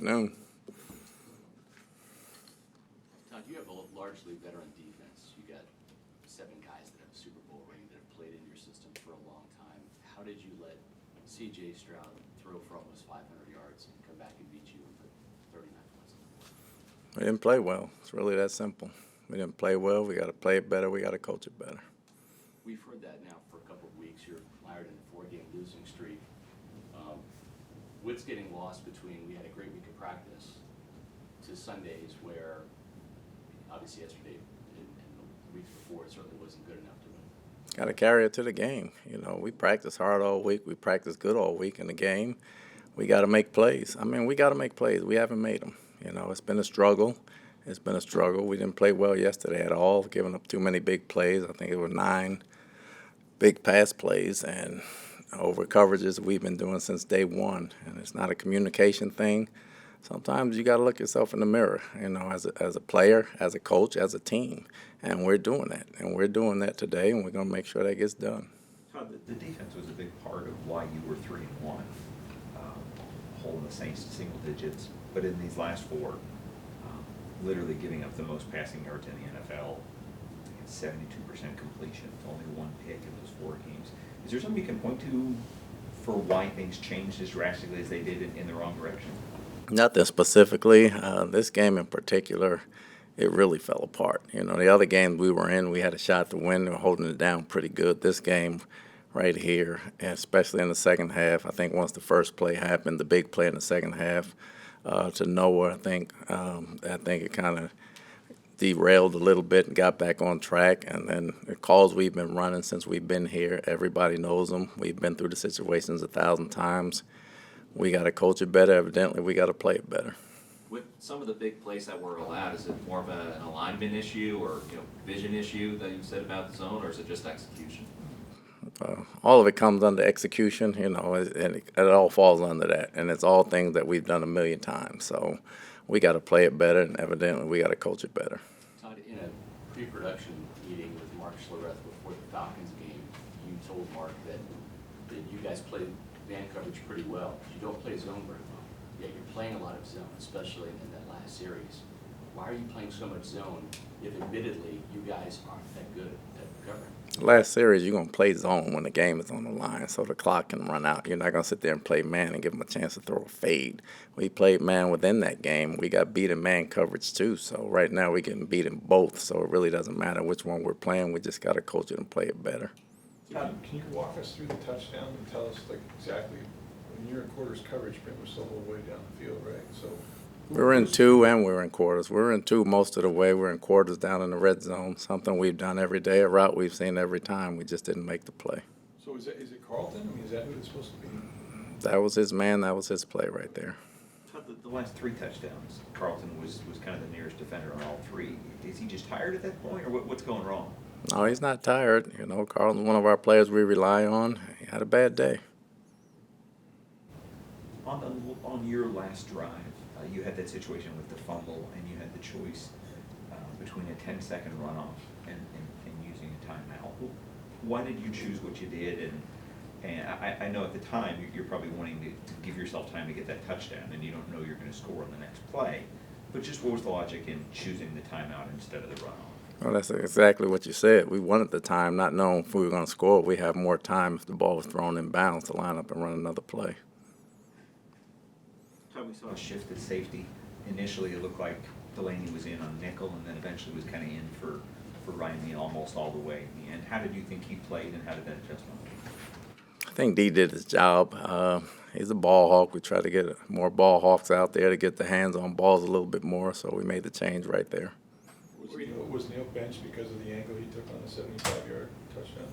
afternoon. Todd, you have a largely veteran defense. You got 7 guys that have a Super Bowl ring that have played in your system for a long time. How did you let C.J. Stroud throw for almost 500 yards and come back and beat you and put 39 points on the board? We didn't play well. It's really that simple. We didn't play well. We got to play it better. We got to coach it better. We've heard that now for a couple of weeks. You're mired in a 4-game losing streak. What's getting lost between we had a great week of practice to Sundays where obviously yesterday and the weeks before it certainly wasn't good enough to win? Got to carry it to the game. We practice hard all week. We practice good all week in the game. We got to make plays. We got to make plays. We haven't made them. It's been a struggle. It's been a struggle. We didn't play well yesterday at all, giving up too many big plays. I think it was 9 big pass plays and over coverages we've been doing since day one. And it's not a communication thing. Sometimes you got to look yourself in the mirror, as a player, as a coach, as a team. And we're doing that. And we're doing that today, and we're going to make sure that gets done. Todd, the defense was a big part of why you were 3-1, holding the Saints to single digits. But in these last 4, literally giving up the most passing yards in the NFL, 72% completion, only 1 pick in those 4 games. Is there something you can point to for why things changed as drastically as they did in the wrong direction? Nothing specifically. This game in particular, it really fell apart. The other games we were in, we had a shot to win. We were holding it down pretty good. This game right here, especially in the second half, I think once the first play happened, the big play in the second half to Noah, I think it kind of derailed a little bit and got back on track. And then the calls we've been running since we've been here, everybody knows them. We've been through the situations 1,000 times. We got to coach it better. Evidently, we got to play it better. With some of the big plays that were allowed, is it more of an alignment issue or vision issue that you said about the zone, or is it just execution? All of it comes under execution, and it all falls under that. And it's all things that we've done 1,000,000 times. So we got to play it better, and evidently we got to coach it better. Todd, in a pre-production meeting with Mark Schlereth before the Falcons game, you told Mark that you guys played man coverage pretty well. You don't play zone very well, yet you're playing a lot of zone, especially in that last series. Why are you playing so much zone if admittedly you guys aren't that good at covering? Last series, you're going to play zone when the game is on the line so the clock can run out. You're not going to sit there and play man and give them a chance to throw a fade. We played man within that game. We got beat in man coverage too. So right now we're getting beat in both. So it really doesn't matter which one we're playing. We just got to coach it and play it better. Can you walk us through the touchdown and tell us exactly when you're in quarters coverage, pretty much the whole way down the field, right? So we were in 2 and we were in quarters. We were in 2 most of the way. We're in quarters down in the red zone, something we've done every day, a route we've seen every time. We just didn't make the play. So is it Carlton? Is that who it's supposed to be? That was his man. That was his play right there. Todd, the last 3 touchdowns, Carlton was kind of the nearest defender on all 3. Is he just tired at that point, or what's going wrong? No, he's not tired. Carlton's one of our players we rely on. He had a bad day. On your last drive, you had that situation with the fumble, and you had the choice between a 10-second runoff and using a timeout. Why did you choose what you did? And I know at the time you're probably wanting to give yourself time to get that touchdown, and you don't know you're going to score on the next play. But just what was the logic in choosing the timeout instead of the runoff? Well, that's exactly what you said. We wanted the time, not knowing if we were going to score. We have more time if the ball was thrown in bounds to line up and run another play. So we saw a shift at safety. Initially, it looked like Delaney was in on nickel, and then eventually was kind of in for Ryan Neal almost all the way in the end. How did you think he played, and how did that adjustment look? I think D did his job. He's a ball hawk. We try to get more ball hawks out there to get the hands on balls a little bit more, so we made the change right there. Was Neal benched because of the angle he took on the 75-yard touchdown?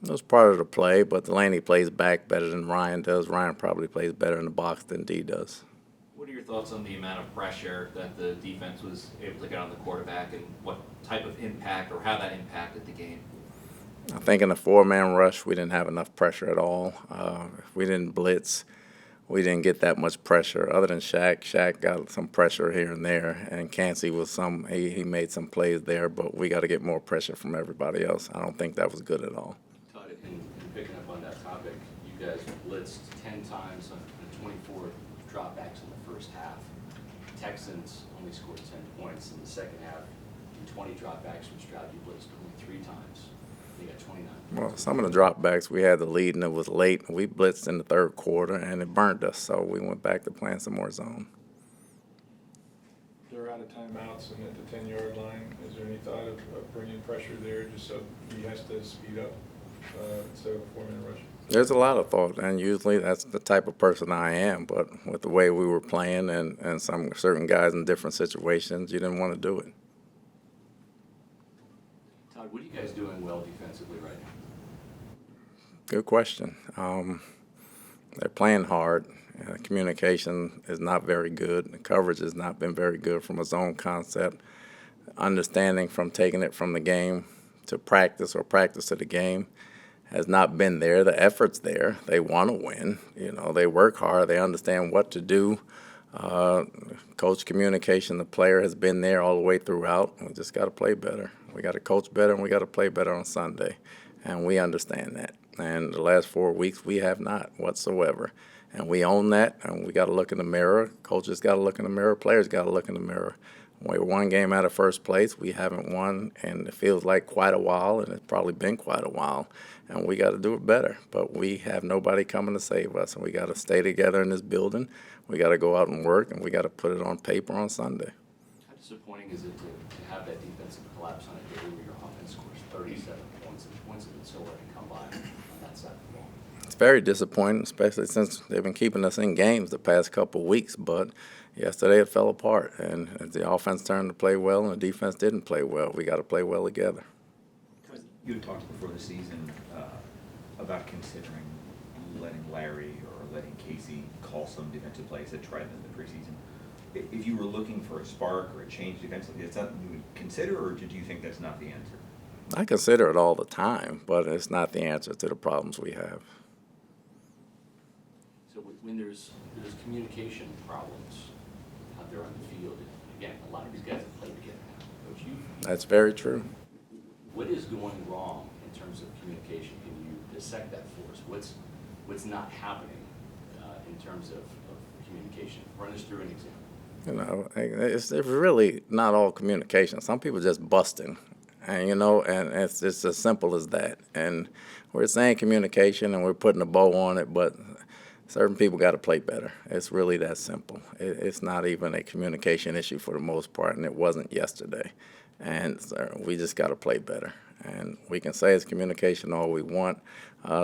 It was part of the play, but Delaney plays back better than Ryan does. Ryan probably plays better in the box than D does. What are your thoughts on the amount of pressure that the defense was able to get on the quarterback, and what type of impact or how that impacted the game? I think in the 4-man rush, we didn't have enough pressure at all. If we didn't blitz, we didn't get that much pressure. Other than Shaq, Shaq got some pressure here and there, and Cansey was he made some plays there, but we got to get more pressure from everybody else. I don't think that was good at all. Todd, in picking up on that topic, you guys blitzed 10 times on a 24 dropbacks in the first half. Texans only scored 10 points in the second half. And 20 dropbacks from Stroud. You blitzed only 3 times. They got 29. Well, some of the dropbacks, we had the lead and it was late. We blitzed in the third quarter and it burned us, so we went back to playing some more zone. They're out of timeouts and at the 10-yard line. Is there any thought of bringing pressure there just so he has to speed up instead of a 4-minute rush? There's a lot of thought, and usually that's the type of person I am, but with the way we were playing and some certain guys in different situations, you didn't want to do it. Todd, what are you guys doing well defensively right now? Good question. They're playing hard. Communication is not very good. The coverage has not been very good from a zone concept. Understanding from taking it from the game to practice or practice to the game has not been there. The effort's there. They want to win. You know, they work hard. They understand what to do. Coach communication, the player has been there all the way throughout. We just got to play better. We got to coach better, and we got to play better on Sunday. And we understand that. And the last 4 weeks, we have not whatsoever. And we own that, and we got to look in the mirror. Coaches got to look in the mirror. Players got to look in the mirror. We're one game out of first place. We haven't won, and it feels like quite a while, and it's probably been quite a while. And we got to do it better. But we have nobody coming to save us, and we got to stay together in this building. We got to go out and work, and we got to put it on paper on Sunday. How disappointing is it to have that defensive collapse on a day where your offense scores 37 points, and points have been so hard to come by on that side of the ball? It's very disappointing, especially since they've been keeping us in games the past couple of weeks. But yesterday it fell apart, and the offense turned to play well, and the defense didn't play well. We got to play well together. You had talked before the season about considering letting Larry or letting Casey call some defensive plays that tried in the preseason. If you were looking for a spark or a change defensively, is that something you would consider, or do you think that's not the answer? I consider it all the time, but it's not the answer to the problems we have. So when there's communication problems out there on the field, again, a lot of these guys have played together now. Coach, That's very true. what is going wrong in terms of communication? Can you dissect that for us? What's not happening in terms of communication? Run us through an example. You know, it's really not all communication. Some people just busting, and and it's just as simple as that. And we're saying communication, and we're putting a bow on it, but certain people got to play better. It's really that simple. It's not even a communication issue for the most part, and it wasn't yesterday. And so we just got to play better. And we can say it's communication all we want.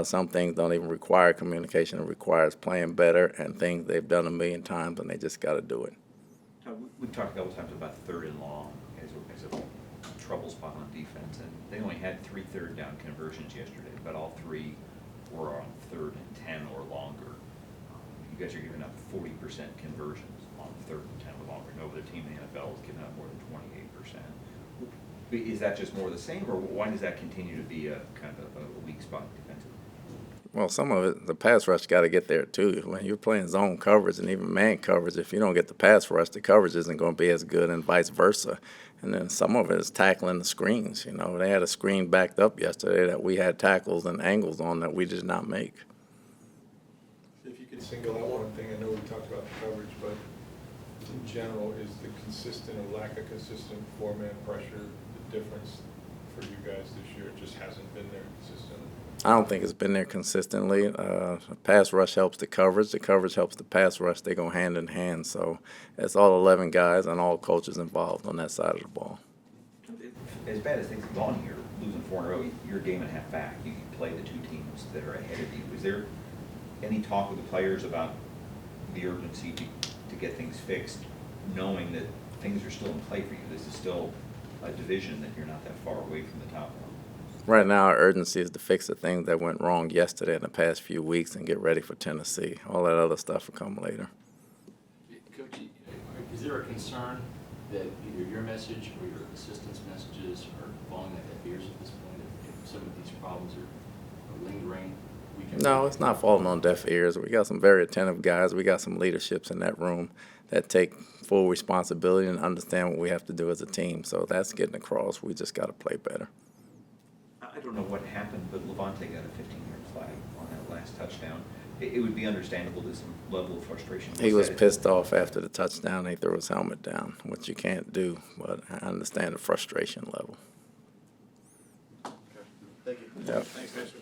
Some things don't even require communication. It requires playing better and things they've done a million times, and they just got to do it. We've talked a couple times about third and long as a trouble spot on defense, and they only had 3 third-down conversions yesterday, but all 3 were on 3rd and 10 or longer. You guys are giving up 40% conversions on 3rd and 10 or longer. No other team in the NFL is giving up more than 28%. Is that just more of the same, or why does that continue to be a kind of a weak spot defensively? Well, some of it, the pass rush got to get there too. When you're playing zone coverage and even man coverage, if you don't get the pass rush, the coverage isn't going to be as good, and vice versa. And then some of it is tackling the screens. They had a screen backed up yesterday that we had tackles and angles on that we did not make. If you could single out one thing, I know we talked about the coverage, but in general, is the consistent or lack of consistent 4-man pressure the difference for you guys this year? It just hasn't been there consistently. I don't think it's been there consistently. The pass rush helps the coverage. The coverage helps the pass rush. They go hand in hand. So it's all 11 guys and all coaches involved on that side of the ball. As bad as things have gone here, losing 4 in a row, you're a game and a half back. You can play the 2 teams that are ahead of you. Is there any talk with the players about the urgency to get things fixed, knowing that things are still in play for you? This is still a division that you're not that far away from the top one. Right now, our urgency is to fix the things that went wrong yesterday in the past few weeks and get ready for Tennessee. All that other stuff will come later. Coach, is there a concern that either your message or your assistant's messages are falling at deaf ears at this point? If some of these problems are lingering? No, it's not falling on deaf ears. We got some very attentive guys. We got some leaderships in that room that take full responsibility and understand what we have to do as a team. So that's getting across. We just got to play better. I don't know what happened, but Levante got a 15-yard flag on that last touchdown. it would be understandable to some level of frustration. He was said. pissed off after the touchdown. He threw his helmet down, which you can't do, but I understand the frustration level. Thank you. Yep. Thanks, Commissioner.